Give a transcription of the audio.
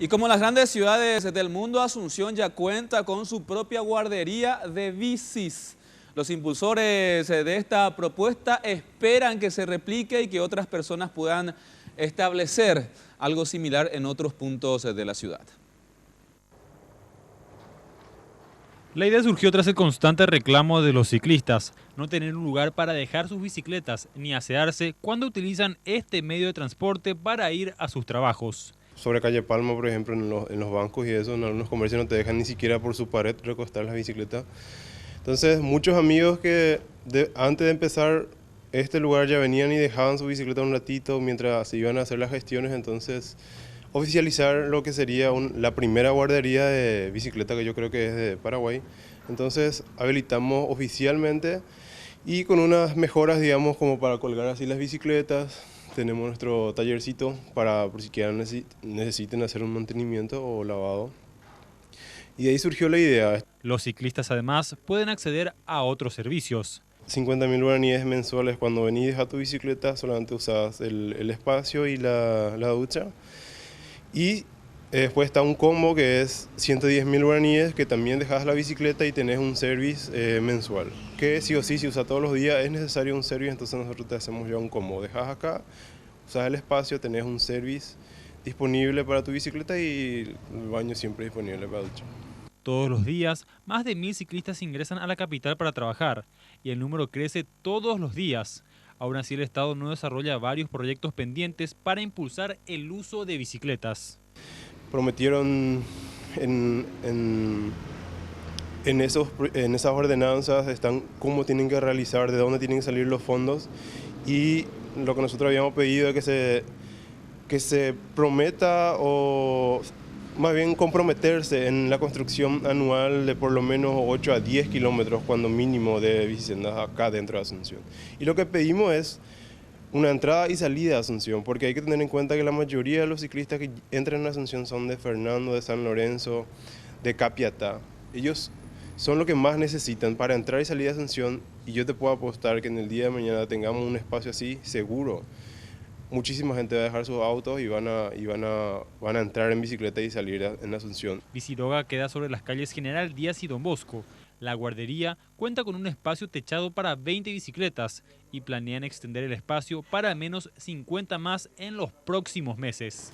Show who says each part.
Speaker 1: Y como las grandes ciudades del mundo, Asunción ya cuenta con su propia guardería de bicis. Los impulsores de esta propuesta esperan que se replique y que otras personas puedan establecer algo similar en otros puntos de la ciudad.
Speaker 2: La idea surgió tras el constante reclamo de los ciclistas, no tener un lugar para dejar sus bicicletas ni asearse cuando utilizan este medio de transporte para ir a sus trabajos.
Speaker 3: Sobre calle Palma, por ejemplo, en los bancos y eso, en algunos comercios no te dejan ni siquiera por su pared recostar las bicicletas. Entonces, muchos amigos que antes de empezar este lugar ya venían y dejaban su bicicleta un ratito mientras se iban a hacer las gestiones. Entonces, oficializar lo que sería la primera guardería de bicicleta que yo creo que es de Paraguay. Entonces, habilitamos oficialmente y con unas mejoras, digamos, como para colgar así las bicicletas. Tenemos nuestro tallercito para por si quieren necesiten hacer un mantenimiento o lavado. Y de ahí surgió la idea.
Speaker 2: Los ciclistas además pueden acceder a otros servicios.
Speaker 3: 50.000 guaraníes mensuales cuando venís y dejas tu bicicleta, solamente usas el espacio y la ducha. Y después está un combo que es 110.000 guaraníes, que también dejas la bicicleta y tenés un service mensual. Que sí o sí, si usas todos los días, es necesario un service, entonces nosotros te hacemos ya un combo. Dejas acá, usas el espacio, tenés un service disponible para tu bicicleta y el baño siempre disponible para ducha.
Speaker 2: Todos los días, más de 1000 ciclistas ingresan a la capital para trabajar y el número crece todos los días. Aún así, el Estado no desarrolla varios proyectos pendientes para impulsar el uso de bicicletas.
Speaker 3: Prometieron en esas ordenanzas están cómo tienen que realizar, de dónde tienen que salir los fondos, y lo que nosotros habíamos pedido es que se prometa, o más bien comprometerse en la construcción anual de por lo menos 8 a 10 kilómetros cuando mínimo de bicisendas acá dentro de Asunción. Y lo que pedimos es una entrada y salida a Asunción, porque hay que tener en cuenta que la mayoría de los ciclistas que entran a Asunción son de Fernando, de San Lorenzo, de Capiatá. Ellos son lo que más necesitan para entrar y salir de Asunción, y yo te puedo apostar que en el día de mañana tengamos un espacio así seguro. Muchísima gente va a dejar sus autos y van a entrar en bicicleta y salir en Asunción.
Speaker 2: Biciroga queda sobre las calles General Díaz y Don Bosco. La guardería cuenta con un espacio techado para 20 bicicletas y planean extender el espacio para al menos 50 más en los próximos meses.